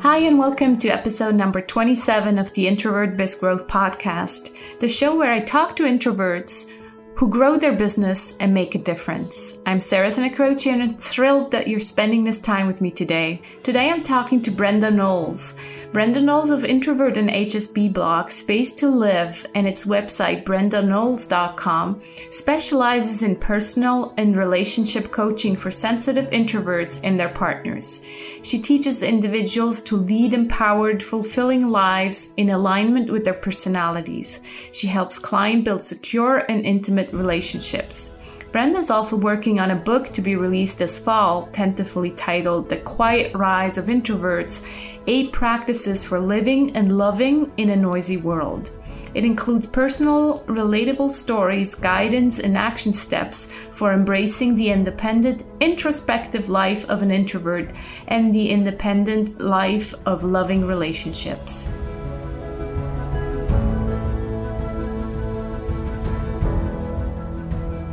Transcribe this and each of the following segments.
Hi, and welcome to episode number 27 of the Introvert Biz Growth Podcast, the show where I talk to introverts who grow their business and make a difference. I'm Sarah Sinacroce, and I'm thrilled that you're spending this time with me today. Today I'm talking to Brenda Knowles. Brenda Knowles of Introvert and HSP blog Space to Live and its website brendanowles.com specializes in personal and relationship coaching for sensitive introverts and their partners. She teaches individuals to lead empowered, fulfilling lives in alignment with their personalities. She helps clients build secure and intimate relationships. Brenda is also working on a book to be released this fall, tentatively titled The Quiet Rise of Introverts: 8 Practices for Living and Loving in a Noisy World. It includes personal, relatable stories, guidance, and action steps for embracing the independent, introspective life of an introvert and the independent life of loving relationships.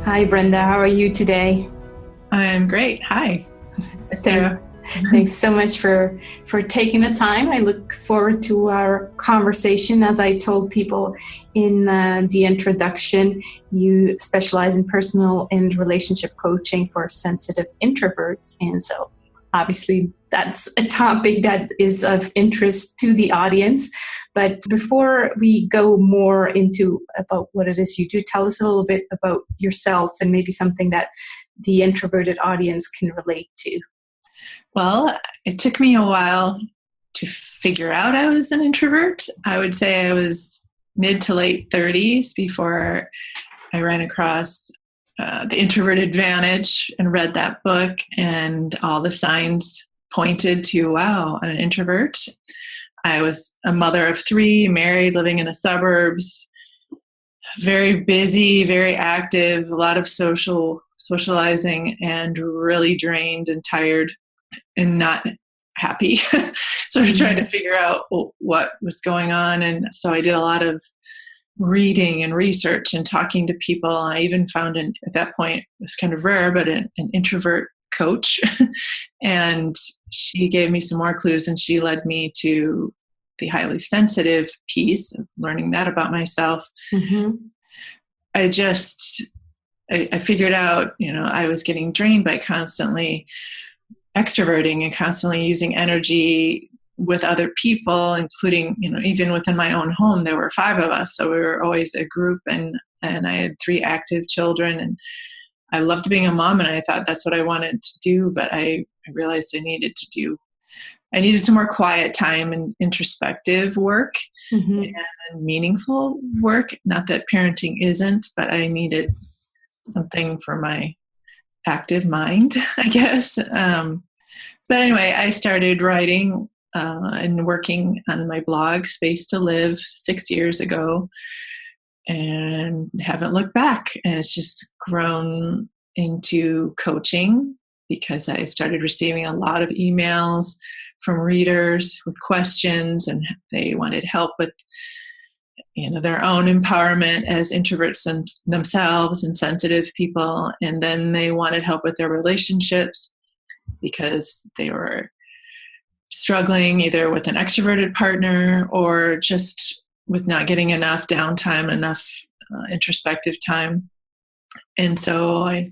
Hi, Brenda. How are you today? I'm great. Hi, Sarah. Thanks so much for taking the time. I look forward to our conversation. As I told people in the introduction, you specialize in personal and relationship coaching for sensitive introverts. And so obviously that's a topic that is of interest to the audience. But before we go more into about what it is you do, tell us a little bit about yourself and maybe something that the introverted audience can relate to. Well, it took me a while to figure out I was an introvert. I would say I was mid to late 30s before I ran across The Introvert Advantage and read that book, and all the signs pointed to, wow, I'm an introvert. I was a mother of 3, married, living in the suburbs, very busy, very active, a lot of socializing, and really drained and tired and not happy. So I tried to figure out what was going on. And so I did a lot of reading and research and talking to people. I even found, at that point, it was kind of rare, but an introvert coach. And she gave me some more clues, and she led me to the highly sensitive piece of learning that about myself. Mm-hmm. I figured out, I was getting drained by constantly extroverting and constantly using energy with other people, including, even within my own home, there were 5 of us. So we were always a group, and I had 3 active children, and I loved being a mom, and I thought that's what I wanted to do. But I realized I needed some more quiet time and introspective work, mm-hmm. and meaningful work. Not that parenting isn't, but I needed something for my active mind, I guess. But anyway, I started writing and working on my blog, Space to Live, 6 years ago, and haven't looked back. And it's just grown into coaching because I started receiving a lot of emails from readers with questions, and they wanted help with their own empowerment as introverts themselves and sensitive people. And then they wanted help with their relationships because they were struggling either with an extroverted partner or just with not getting enough downtime, enough introspective time. And so I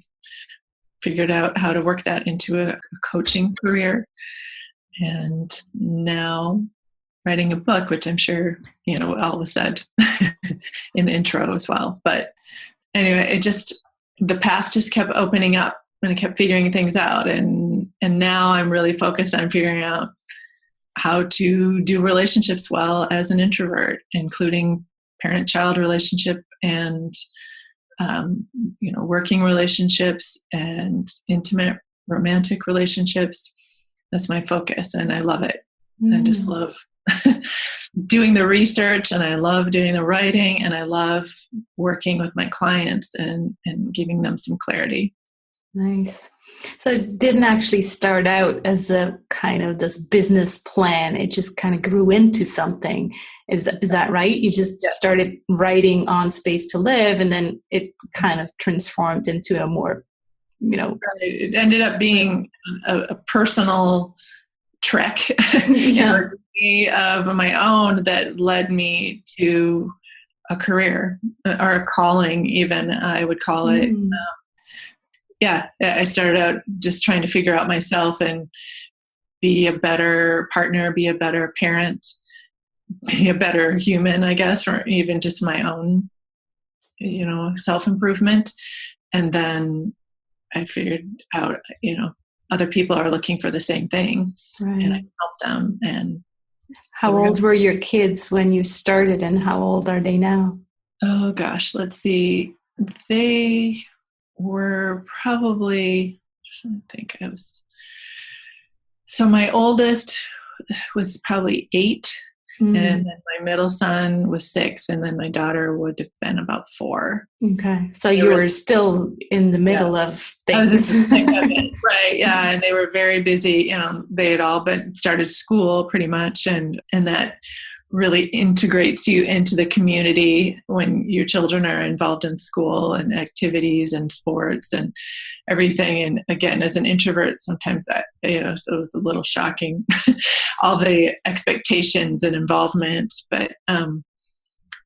figured out how to work that into a coaching career. And now writing a book, which I'm sure, all was said in the intro as well. But anyway, the path just kept opening up, and I kept figuring things out. And now I'm really focused on figuring out how to do relationships well as an introvert, including parent-child relationship and, working relationships and intimate romantic relationships. That's my focus, and I love it. I just love doing the research, and I love doing the writing, and I love working with my clients and giving them some clarity. Nice. So it didn't actually start out as a kind of this business plan. It just kind of grew into something. Is that right? You just started writing on Space to Live, and then it kind of transformed into a more, Right. It ended up being a personal trek Yeah. of my own that led me to a career or a calling, even I would call it. Yeah, I started out just trying to figure out myself and be a better partner, be a better parent, be a better human, I guess, or even just my own, self-improvement. And then I figured out, other people are looking for the same thing, and I help them. And how old were your kids when you started, and how old are they now? Oh gosh, let's see. They were probably, I think I was, so my oldest was probably 8, and then my middle son was 6, and then my daughter would have been about 4. Okay. So you were still in the middle of things. Right. Yeah. And they were very busy. They had all started school pretty much. And that really integrates you into the community when your children are involved in school and activities and sports and everything. And again, as an introvert, sometimes that, so it was a little shocking, all the expectations and involvement. But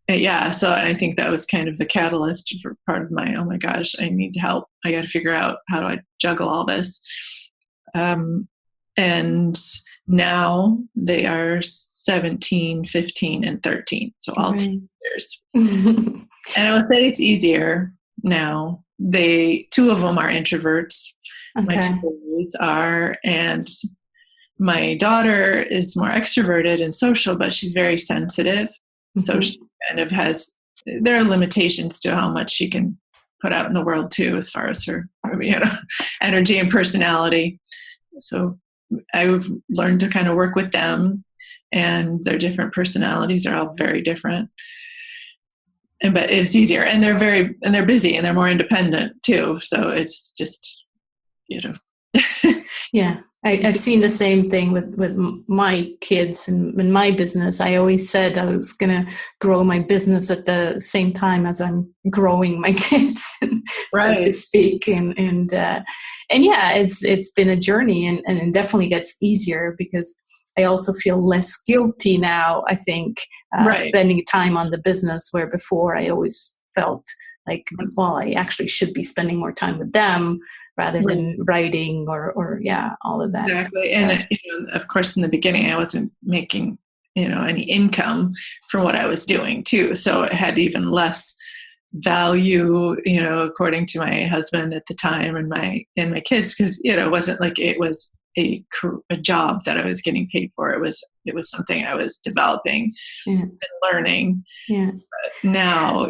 yeah, so I think that was kind of the catalyst for part of my, oh my gosh, I need help. I got to figure out how do I juggle all this. And now they are 17, 15, and 13. So all teenagers. And I would say it's easier now. 2 of them are introverts. Okay. My 2 boys are, and my daughter is more extroverted and social, but she's very sensitive. So she kind of there are limitations to how much she can put out in the world too, as far as her, energy and personality. So I've learned to kind of work with them, and their different personalities are all very different. But it's easier, and they're busy, and they're more independent too. So it's just, Yeah. I've seen the same thing with my kids and in my business. I always said I was going to grow my business at the same time as I'm growing my kids, so to speak. And yeah, it's been a journey, and it definitely gets easier because I also feel less guilty now, I think, spending time on the business, where before I always felt like, well, I actually should be spending more time with them rather than writing or all of that. Exactly. stuff. And, of course, in the beginning, I wasn't making, any income from what I was doing too. So it had even less value, according to my husband at the time and my kids, because, it wasn't like it was a job that I was getting paid for. It was something I was developing and learning. Yeah. But now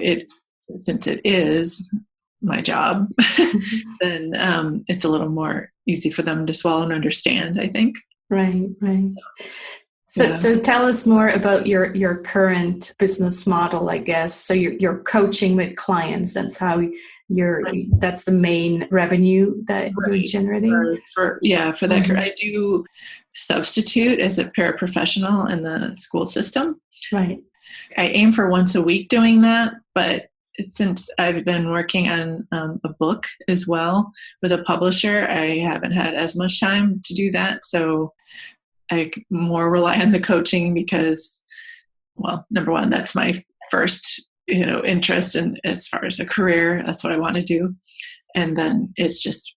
since it is my job, then it's a little more easy for them to swallow and understand, I think. Right. So tell us more about your current business model, I guess. So you're coaching with clients. That's how that's the main revenue that you're generating. For that, I do substitute as a paraprofessional in the school system. Right. I aim for once a week doing that, but since I've been working on a book as well with a publisher, I haven't had as much time to do that. So I more rely on the coaching because, well, number one, that's my first, interest in as far as a career. That's what I want to do. And then it's just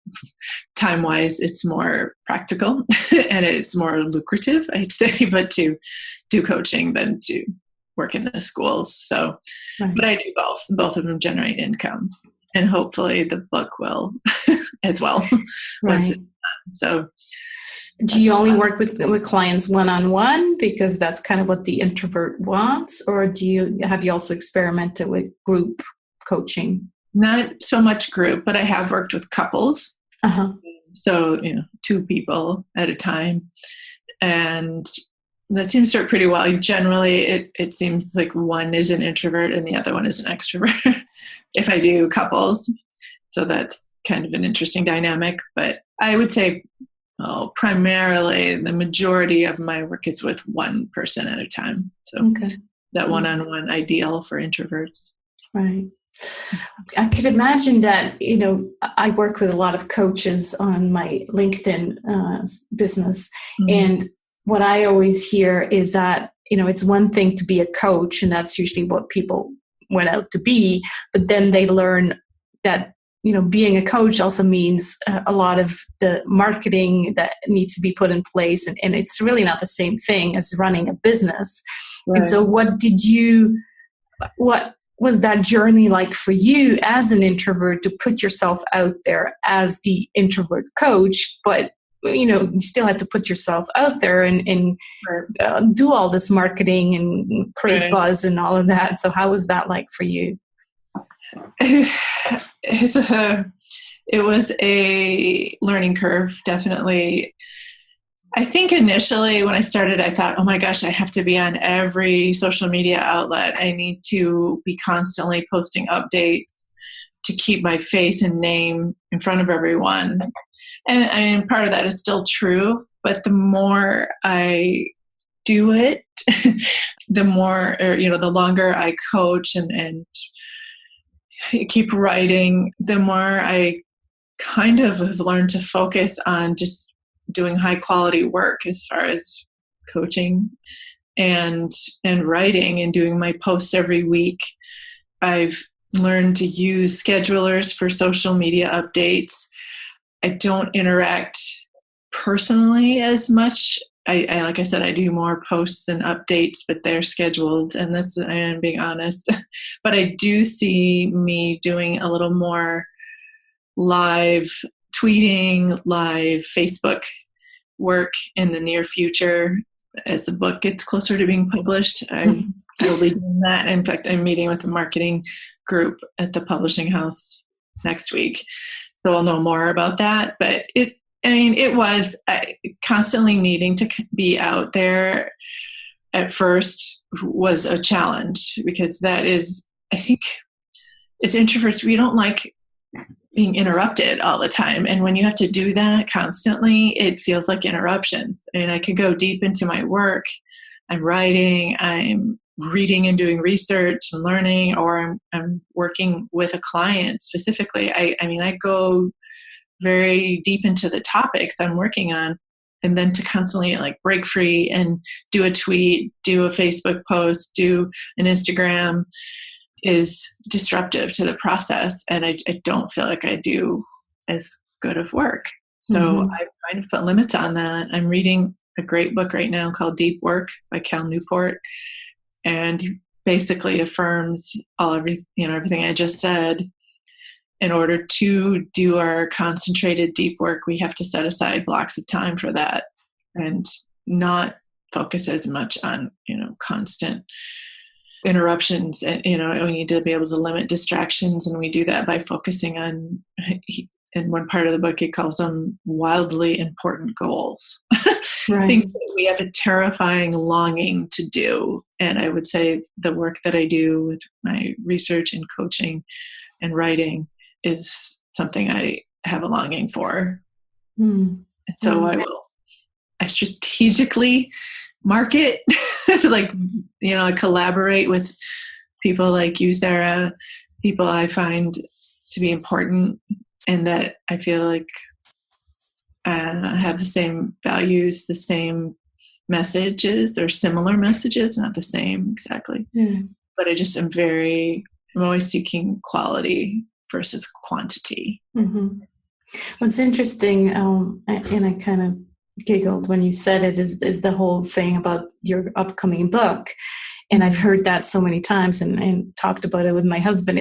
time-wise, it's more practical and it's more lucrative, I'd say, but to do coaching than to work in the schools. So, but I do both. Both of them generate income, and hopefully the book will as well. Once it's done. So, do you only work with clients one-on-one because that's kind of what the introvert wants, or have you also experimented with group coaching? Not so much group, but I have worked with couples. So, 2 people at a time, and that seems to work pretty well. Generally, it seems like one is an introvert and the other one is an extrovert if I do couples. So that's kind of an interesting dynamic. But I would say primarily the majority of my work is with one person at a time. So that one-on-one ideal for introverts. Right. I could imagine that, I work with a lot of coaches on my LinkedIn business. And what I always hear is that, it's one thing to be a coach, and that's usually what people went out to be. But then they learn that, being a coach also means a lot of the marketing that needs to be put in place. And it's really not the same thing as running a business. Right. And so what was that journey like for you as an introvert, to put yourself out there as the introvert coach, but you still had to put yourself out there and do all this marketing and create buzz and all of that. So how was that like for you? It was a learning curve, definitely. I think initially when I started, I thought, oh my gosh, I have to be on every social media outlet. I need to be constantly posting updates to keep my face and name in front of everyone. And I mean, part of that is still true, but the more I do it, the more, the longer I coach and keep writing, the more I kind of have learned to focus on just doing high quality work as far as coaching and writing and doing my posts every week. I've learned to use schedulers for social media updates. I don't interact personally as much. I like I said, I do more posts and updates, but they're scheduled, and I am being honest. But I do see me doing a little more live tweeting, live Facebook work in the near future. As the book gets closer to being published, I will be doing that. In fact, I'm meeting with the marketing group at the publishing house next week, so I'll know more about that. But it was constantly needing to be out there at first was a challenge, because that is, I think, as introverts, we don't like being interrupted all the time. And when you have to do that constantly, it feels like interruptions. And I could go deep into my work. I'm writing, I'm reading and doing research and learning, or I'm working with a client specifically. I go very deep into the topics I'm working on, and then to constantly break free and do a tweet, do a Facebook post, do an Instagram is disruptive to the process. And I don't feel like I do as good of work. So I've kind of put limits on that. I'm reading a great book right now called Deep Work by Cal Newport, and basically affirms everything I just said. In order to do our concentrated deep work, we have to set aside blocks of time for that and not focus as much on, constant interruptions. And, we need to be able to limit distractions. And we do that by focusing on, in one part of the book, he calls them wildly important goals. Right. Things that we have a terrifying longing to do. And I would say the work that I do with my research and coaching and writing is something I have a longing for. And so I strategically market, collaborate with people like you, Sarah, people I find to be important and that I feel like have the same values, the same messages, or similar messages, not the same exactly. But I'm always seeking quality versus quantity. What's interesting, and I kind of giggled when you said it, is the whole thing about your upcoming book. And I've heard that so many times and talked about it with my husband.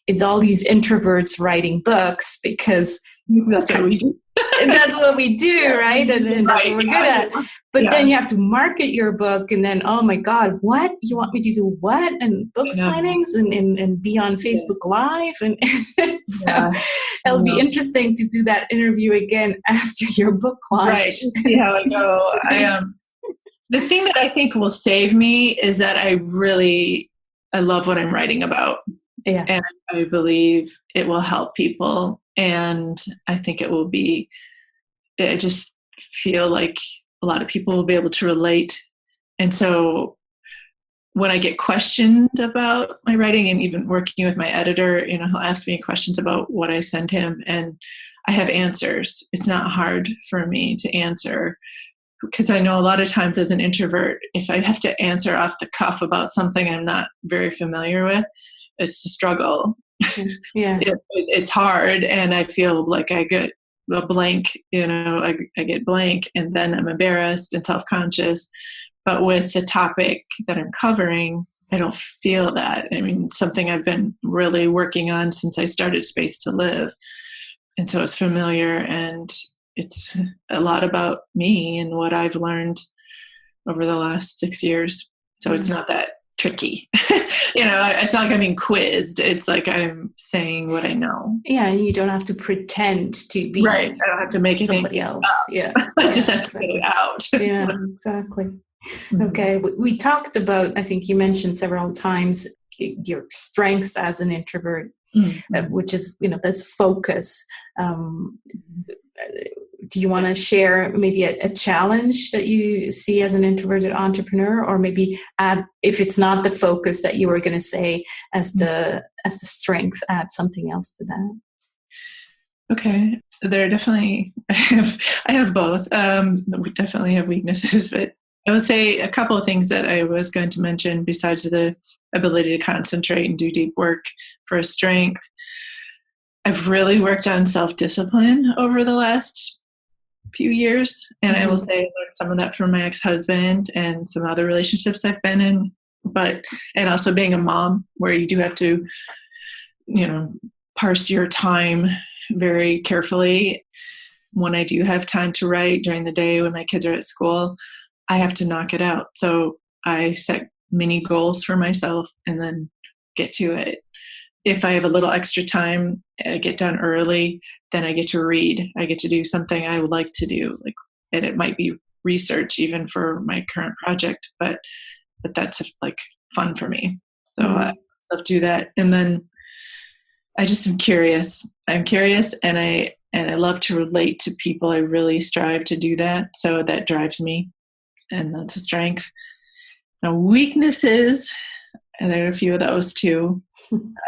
It's all these introverts writing books because that's what we do. That's what we do, right? And that's what we're good at. But then you have to market your book, and then, oh my God, what? You want me to do what? And book signings and be on Facebook Live? And so it'll be interesting to do that interview again after your book launch. Right. See how I go. The thing that I think will save me is that I love what I'm writing about. Yeah. And I believe it will help people. And I think I just feel like a lot of people will be able to relate. And so when I get questioned about my writing, and even working with my editor, he'll ask me questions about what I send him, and I have answers. It's not hard for me to answer, because I know a lot of times as an introvert, if I have to answer off the cuff about something I'm not very familiar with, it's a struggle. Yeah. It's hard, and I feel like I get a blank, I get blank, and then I'm embarrassed and self-conscious. But with the topic that I'm covering, I don't feel that. I mean, something I've been really working on since I started Space to Live. And so it's familiar, and it's a lot about me and what I've learned over the last 6 years. So it's not that tricky. It's not like I'm being quizzed. It's like I'm saying what I know. Yeah, and you don't have to pretend to be right. I don't have to make somebody else. Yeah, I just have to get it out. Yeah, exactly. Mm-hmm. Okay, we talked about, I think you mentioned several times, your strengths as an introvert, which is, this focus. Do you want to share maybe a challenge that you see as an introverted entrepreneur, or maybe add, if it's not the focus that you were going to say as the strength, add something else to that? Okay, there are definitely, I have both. We definitely have weaknesses, but I would say a couple of things that I was going to mention besides the ability to concentrate and do deep work for a strength. I've really worked on self-discipline over the last few years. And I will say I learned some of that from my ex-husband and some other relationships I've been in, and also being a mom, where you do have to, parse your time very carefully. When I do have time to write during the day when my kids are at school, I have to knock it out. So I set mini goals for myself and then get to it. If I have a little extra time, I get done early, then I get to read. I get to do something I would like to do, and it might be research even for my current project, but that's fun for me. So I do that. And then I just am curious. I'm curious, and I love to relate to people. I really strive to do that. So that drives me, and that's a strength. Now, weaknesses, and there are a few of those too.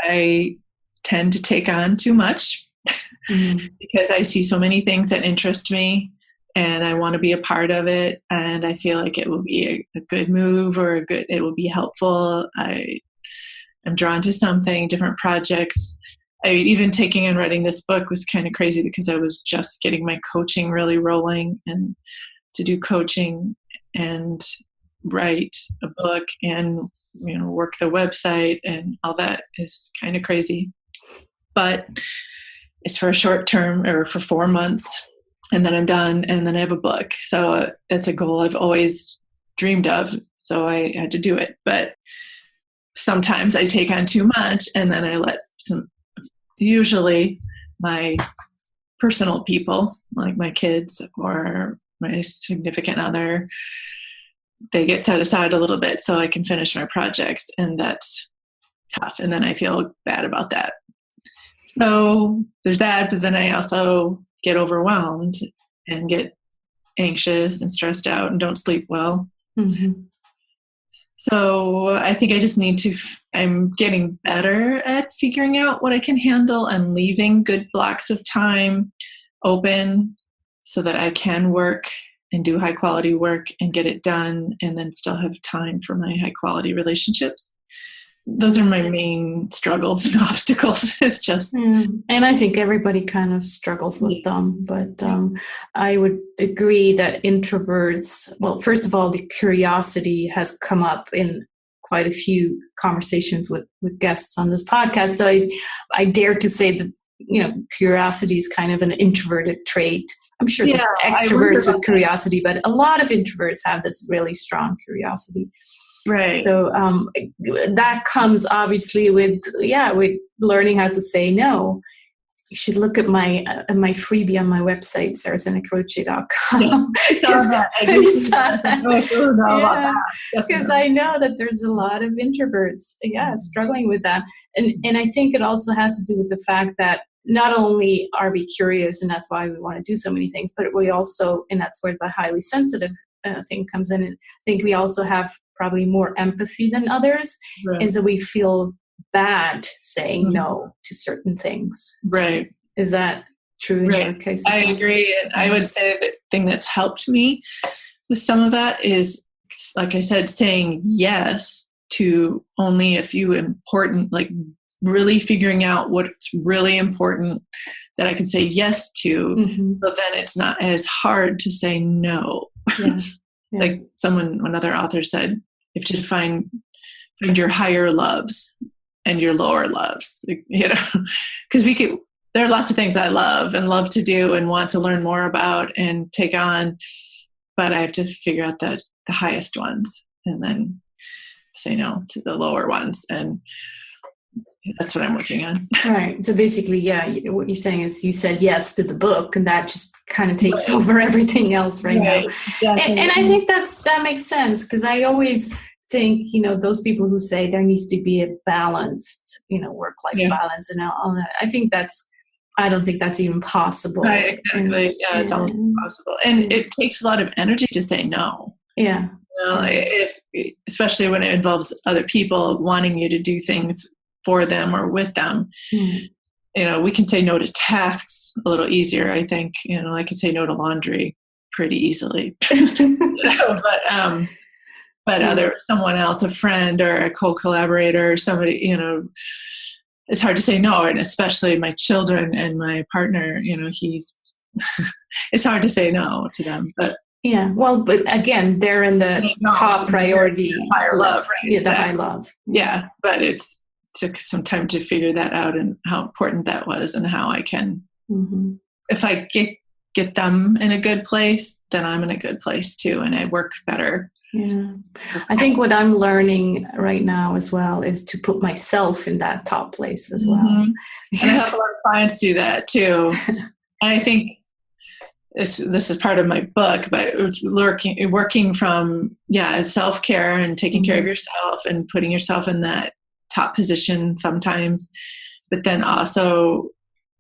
I tend to take on too much because I see so many things that interest me, and I want to be a part of it. And I feel like it will be a good move, or it will be helpful. I'm drawn to something, different projects. Even taking and writing this book was kind of crazy, because I was just getting my coaching really rolling, and to do coaching and write a book and work the website and all that is kind of crazy. But it's for a short term, or for 4 months, and then I'm done, and then I have a book. So that's a goal I've always dreamed of. So I had to do it. But sometimes I take on too much, and then I let usually my personal people, like my kids or my significant other, they get set aside a little bit so I can finish my projects, and that's tough. And then I feel bad about that. So there's that, but then I also get overwhelmed and get anxious and stressed out and don't sleep well. So I think I just I'm getting better at figuring out what I can handle and leaving good blocks of time open so that I can work and do high quality work and get it done, and then still have time for my high quality relationships. Those are my main struggles and obstacles. It's just, and I think everybody kind of struggles with them, but I would agree that introverts, well, first of all, the curiosity has come up in quite a few conversations with guests on this podcast. So I dare to say that, curiosity is kind of an introverted trait. I'm sure there's extroverts with curiosity, but a lot of introverts have this really strong curiosity. Right. So that comes obviously with learning how to say no. You should look at my freebie on my website, sarahsenecroce.com. Because I know that there's a lot of introverts, struggling with that. And I think it also has to do with the fact that not only are we curious, and that's why we want to do so many things, but we also, and that's where the highly sensitive thing comes in. I think we also have probably more empathy than others. Right. And so we feel bad saying no to certain things. Right. Is that true in your case? I agree. And I would say the thing that's helped me with some of that is, like I said, saying yes to only a few important, like really figuring out what's really important that I can say yes to, but then it's not as hard to say no. Yeah. Like another author said, you have to find your higher loves and your lower loves, because there are lots of things I love to do and want to learn more about and take on, but I have to figure out the highest ones and then say no to the lower ones. And that's what I'm working on. Right. So basically, what you're saying is you said yes to the book, and that just kind of takes over everything else now. And I think that makes sense, because I always think, those people who say there needs to be a balanced, work-life balance and all that. I don't think that's even possible. Right, exactly. It's almost impossible. And it takes a lot of energy to say no. Yeah. Especially when it involves other people wanting you to do things for them or with them. We can say no to tasks a little easier, I think. I can say no to laundry pretty easily. But someone else, a friend or a co-collaborator, somebody, it's hard to say no. And especially my children and my partner, it's hard to say no to them. But yeah, well, but again, they're in the top priority. Higher love, right? Yeah, the high love. Yeah, but it took some time to figure that out and how important that was and how I can, if I get them in a good place, then I'm in a good place too, and I work better. Yeah. I think what I'm learning right now as well is to put myself in that top place as well. And I have a lot of clients do that too. And I think this is part of my book, but working from, self-care and taking care of yourself and putting yourself in that top position sometimes, but then also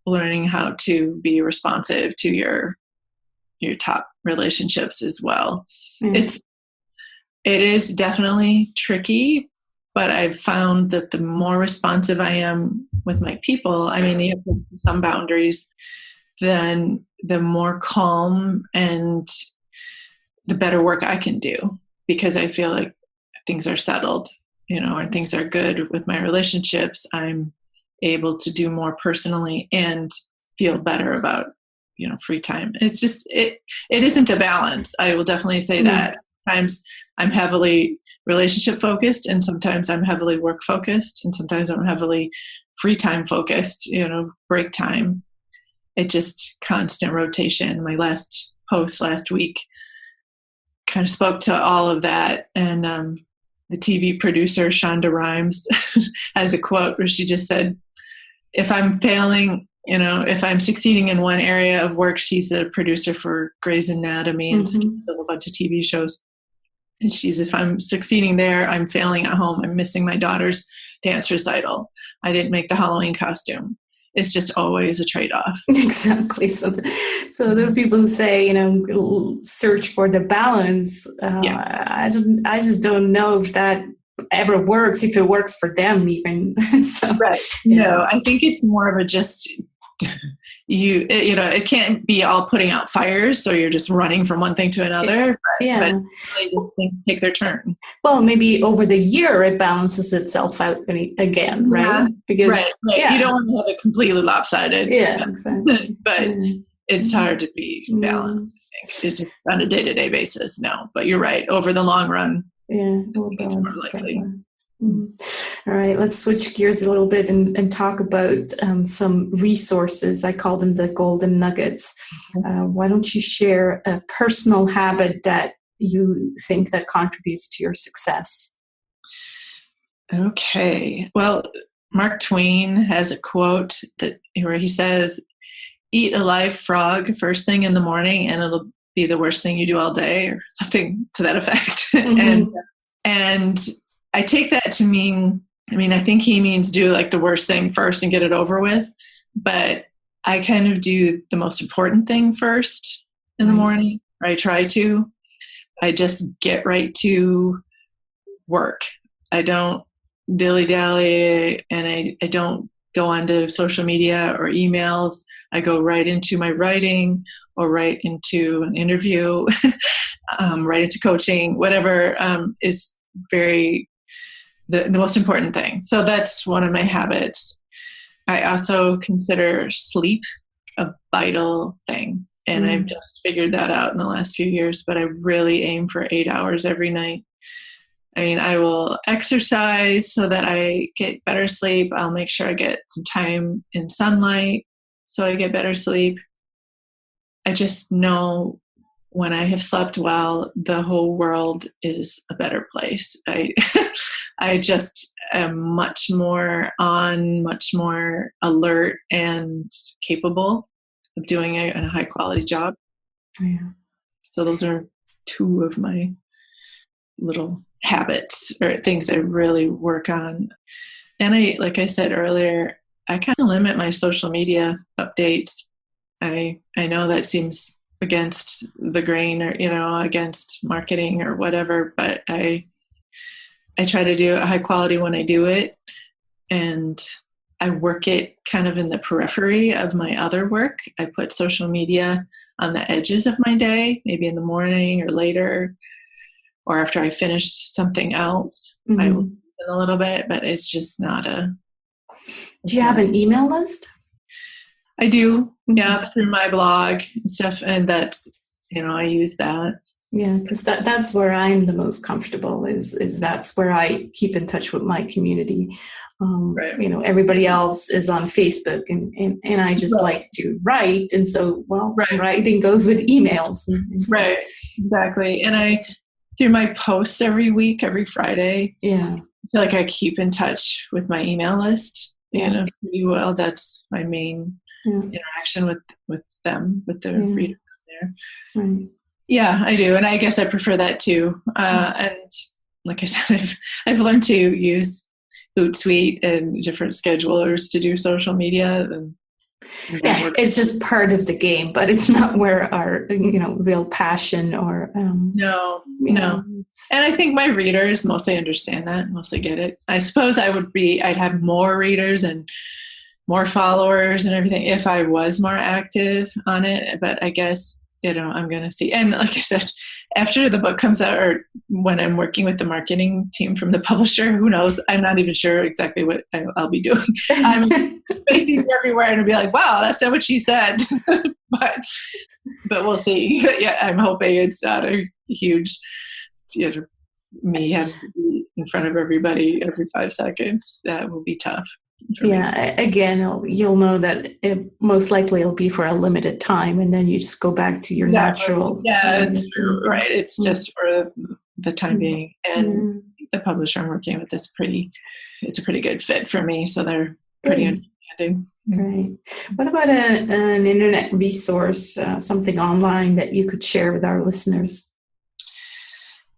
learning how to be responsive to your top relationships as well. It is definitely tricky, but I've found that the more responsive I am with my people, I mean, you have to have some boundaries, then the more calm and the better work I can do, because I feel like things are settled, and things are good with my relationships. I'm able to do more personally and feel better about, free time. It's just, it isn't a balance. I will definitely say that. Sometimes I'm heavily relationship focused, and sometimes I'm heavily work focused, and sometimes I'm heavily free time focused, break time. It's just constant rotation. My last post last week kind of spoke to all of that. And the TV producer, Shonda Rhimes, has a quote where she just said, if I'm failing, if I'm succeeding in one area of work, she's a producer for Grey's Anatomy and a bunch of TV shows. And if I'm succeeding there, I'm failing at home. I'm missing my daughter's dance recital. I didn't make the Halloween costume. It's just always a trade-off. Exactly. So those people who say, search for the balance, I just don't know if that ever works, if it works for them even. Right. No, I think it's more of a just, it can't be all putting out fires, so you're just running from one thing to another, but really just take their turn. Well, maybe over the year it balances itself out again, right? Because you don't want to have it completely lopsided. Yeah, exactly. But it's hard to be balanced, I think. It's just on a day-to-day basis, no. But you're right, over the long run, it's more likely. All right, let's switch gears a little bit and talk about some resources. I call them the golden nuggets. Why don't you share a personal habit that you think that contributes to your success? Okay. Well, Mark Twain has a quote where he says, eat a live frog first thing in the morning and it'll be the worst thing you do all day, or something to that effect. And I take that to mean, I think he means do like the worst thing first and get it over with. But I kind of do the most important thing first in the morning, or I try to. I just get right to work. I don't dilly-dally, and I don't go onto social media or emails. I go right into my writing or right into an interview, right into coaching, whatever is very the most important thing. So that's one of my habits. I also consider sleep a vital thing. And I've just figured that out in the last few years, but I really aim for 8 hours every night. I mean, I will exercise so that I get better sleep. I'll make sure I get some time in sunlight so I get better sleep. I just know when I have slept well, the whole world is a better place. I just am much more on, much more alert and capable of doing a high quality job. Yeah. So those are two of my little habits or things I really work on. And like I said earlier, I kind of limit my social media updates. I know that seems against the grain or, against marketing or whatever, but I try to do a high quality when I do it. And I work it kind of in the periphery of my other work. I put social media on the edges of my day, maybe in the morning or later, or after I finished something else. I will use it a little bit, but it's just not a... Do you have an email list? I do, yeah, through my blog and stuff. And that's, I use that. Yeah, because that's where I'm the most comfortable is that's where I keep in touch with my community. Right. Everybody else is on Facebook and I just like to write. And so, writing goes with emails. And so. Right, exactly. And through my posts every week, every Friday, I feel like I keep in touch with my email list. Pretty well. That's my main interaction with them, with the readers there. Right. Yeah, I do. And I guess I prefer that too. And like I said, I've learned to use Hootsuite and different schedulers to do social media. And it's just part of the game, but it's not where our, real passion or... No. And I think my readers mostly understand that, mostly get it. I suppose I'd have more readers and more followers and everything if I was more active on it. But I guess, I'm going to see. And like I said, after the book comes out or when I'm working with the marketing team from the publisher, who knows? I'm not even sure exactly what I'll be doing. I'm facing everywhere and I'll be like, wow, that's not what she said. but we'll see. Yeah, I'm hoping it's not a huge, me having to be in front of everybody every 5 seconds. That will be tough. Again, you'll know that most likely it'll be for a limited time, and then you just go back to your natural. Yeah, it's true. Right. It's just for the time being, and the publisher I'm working with it's a pretty good fit for me. So they're pretty understanding. Right. What about an internet resource, something online that you could share with our listeners?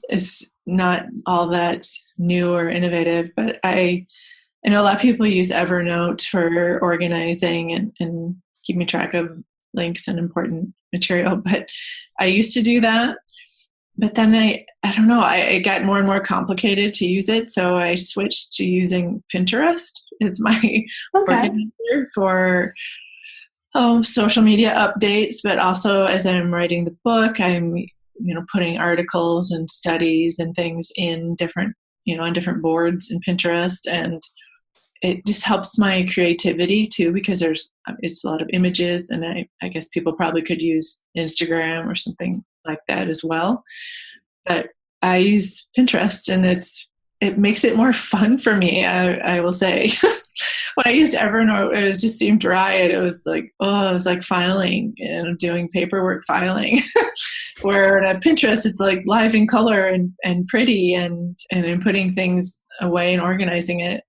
It's not all that new or innovative, but I know a lot of people use Evernote for organizing and keeping track of links and important material, but I used to do that. But then I don't know, it got more and more complicated to use it. So I switched to using Pinterest as my organizer for social media updates, but also as I'm writing the book, I'm putting articles and studies and things in different, on different boards in Pinterest. And it just helps my creativity too, because it's a lot of images, and I guess people probably could use Instagram or something like that as well. But I use Pinterest, and it makes it more fun for me. I will say, when I used Evernote, it just seemed dry, and it was like filing and doing paperwork filing. Where at Pinterest, it's like live in color and pretty, and I'm putting things away and organizing it.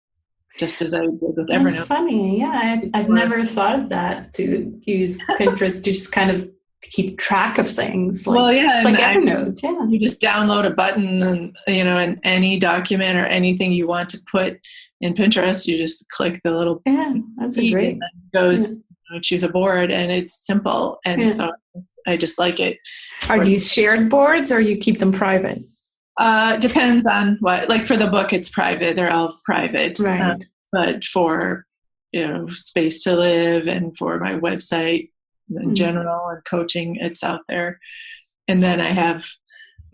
Just as I did with Evernote. That's funny. Yeah, I've never thought of that, to use Pinterest to just kind of keep track of things. Just like Evernote. Yeah. You just download a button and, in any document or anything you want to put in Pinterest, you just click the little that's a great. goes, choose a board, and it's simple. And so I just like it. Are these shared boards or you keep them private? Depends on what. Like for the book, it's private. They're all private. Right. But for Space to Live and for my website in general and coaching, it's out there. And then I have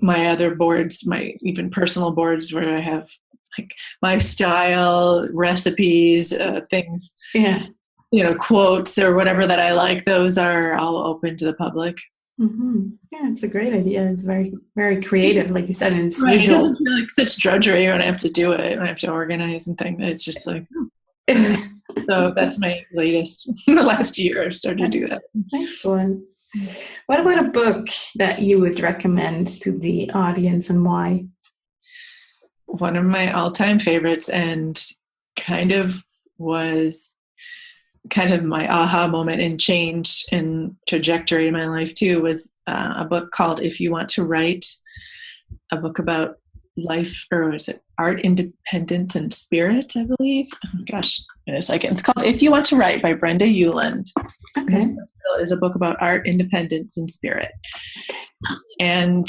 my other boards, my even personal boards where I have like my style, recipes, things, quotes or whatever that I like. Those are all open to the public. Mm-hmm. Yeah, it's a great idea. It's very, very creative, like you said, and it's right. visual. It doesn't feel like such drudgery when I have to do it, when I have to organize and things. It's just like, so that's my latest. The last year I've started to do that. Excellent. What about a book that you would recommend to the audience and why? One of my all-time favorites and kind of was kind of my aha moment and change in trajectory in my life too was a book called If You Want to Write, a book about life, or is it art, independence, and spirit, I believe. Oh gosh, in a second. It's called If You Want to Write by Brenda. Okay. It is a book about art, independence, and spirit. And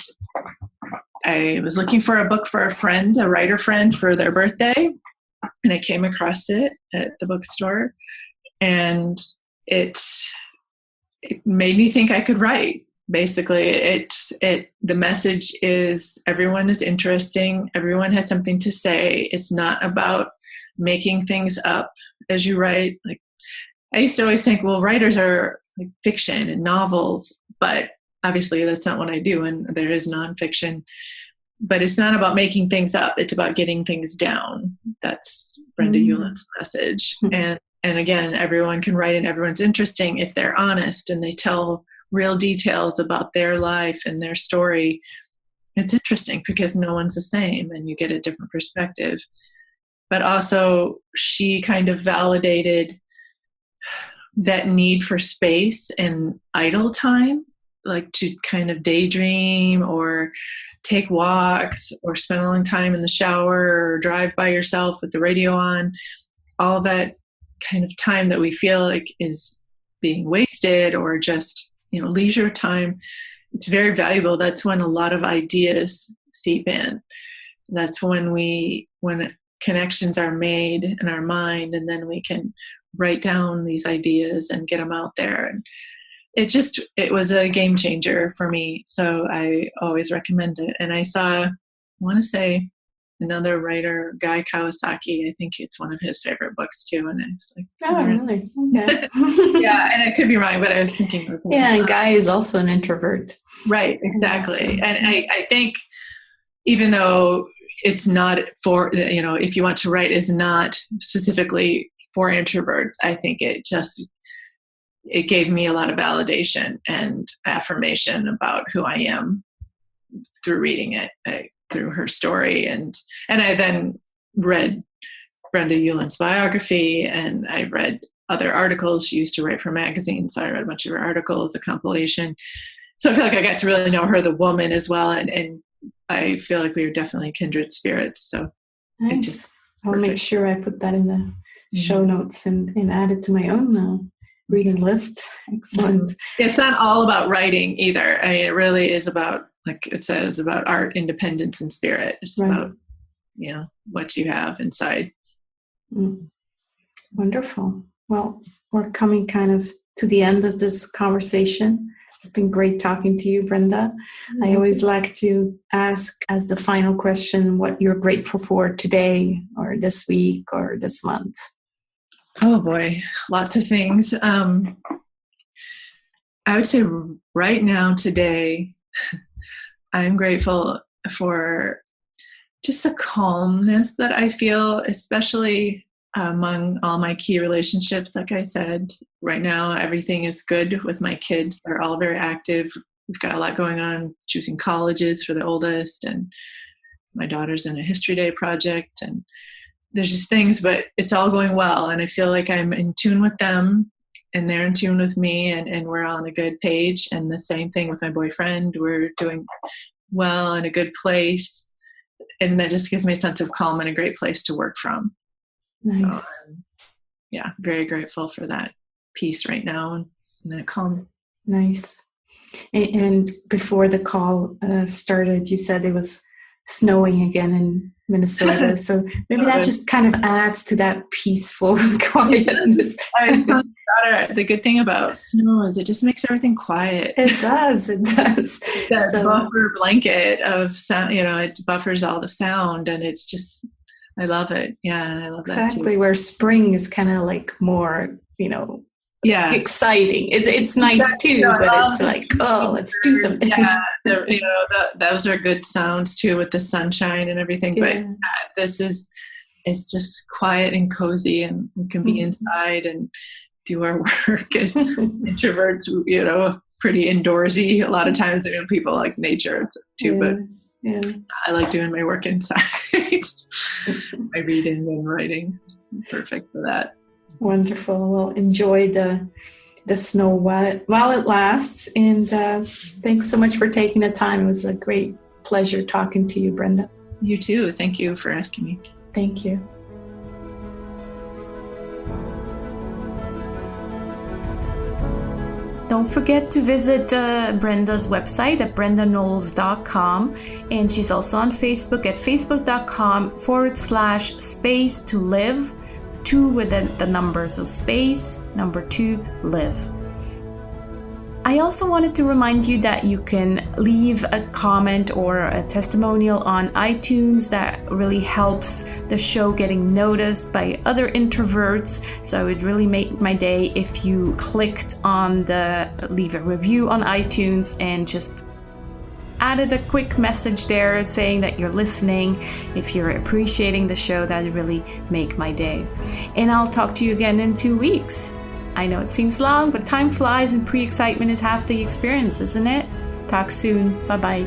I was looking for a book for a friend, a writer friend, for their birthday, and I came across it at the bookstore, and it made me think I could write. Basically, the message is everyone is interesting. Everyone has something to say. It's not about making things up as you write. Like I used to always think, well, writers are like fiction and novels, but obviously that's not what I do. And there is nonfiction, but it's not about making things up. It's about getting things down. That's Brenda Euland's message. And again, everyone can write and everyone's interesting if they're honest and they tell real details about their life and their story. It's interesting because no one's the same and you get a different perspective. But also she kind of validated that need for space and idle time, like to kind of daydream or take walks or spend a long time in the shower or drive by yourself with the radio on. All that kind of time that we feel like is being wasted or just leisure time, it's very valuable. That's when a lot of ideas seep in. That's when connections are made in our mind, and then we can write down these ideas and get them out there. And it was a game changer for me. So I always recommend it. And I want to say another writer, Guy Kawasaki, I think it's one of his favorite books too. And I was like, oh, really? Okay. Yeah, and I could be wrong, but I was thinking. And Guy is also an introvert. Right, exactly. And I think even though it's not for, if you want to write is not specifically for introverts, I think it gave me a lot of validation and affirmation about who I am through reading it. Through her story. And I then read Brenda Euland's biography, and I read other articles. She used to write for magazines, so I read a bunch of her articles, a compilation. So I feel like I got to really know her, the woman, as well. And I feel like we were definitely kindred spirits. So nice. I'll make sure I put that in the show notes and add it to my own reading list. Excellent. It's not all about writing either. I mean, it really is about, like it says, about art, independence, and spirit. It's about, what you have inside. Wonderful. Well, we're coming kind of to the end of this conversation. It's been great talking to you, Brenda. I always like to ask as the final question what you're grateful for today or this week or this month. Oh boy, lots of things. I would say right now, today, I'm grateful for just the calmness that I feel, especially among all my key relationships. Like I said, right now, everything is good with my kids. They're all very active. We've got a lot going on, choosing colleges for the oldest, and my daughter's in a history day project, and there's just things, but it's all going well. And I feel like I'm in tune with them and they're in tune with me, and we're on a good page. And the same thing with my boyfriend. We're doing well, in a good place. And that just gives me a sense of calm and a great place to work from. Nice. So, very grateful for that peace right now and that calm. Nice. And before the call started, you said it was snowing again in Minnesota. So maybe that just kind of adds to that peaceful quietness. The good thing about snow is it just makes everything quiet. It does. That buffer blanket of sound, it buffers all the sound, and it's just, I love it. Yeah, I love that too. Exactly, where spring is kind of like more, exciting. It's nice too, but it's like, let's do something. Yeah, those are good sounds too with the sunshine and everything. Yeah. But it's just quiet and cozy, and we can be inside and do our work. As introverts, pretty indoorsy. A lot of times, people like nature too, but I like doing my work inside. My reading and writing is perfect for that. Wonderful. Well, enjoy the snow while it lasts. And thanks so much for taking the time. It was a great pleasure talking to you, Brenda. You too. Thank you for asking me. Thank you. Don't forget to visit Brenda's website at brendaKnowles.com. And she's also on Facebook at facebook.com/space to live. 2 with the number, so space, number 2, live. I also wanted to remind you that you can leave a comment or a testimonial on iTunes. That really helps the show getting noticed by other introverts. So it would really make my day if you clicked on the leave a review on iTunes and just added a quick message there saying that you're listening. If you're appreciating the show, that would really make my day. And I'll talk to you again in 2 weeks. I know it seems long, but time flies and pre-excitement is half the experience, isn't it? Talk soon. Bye-bye.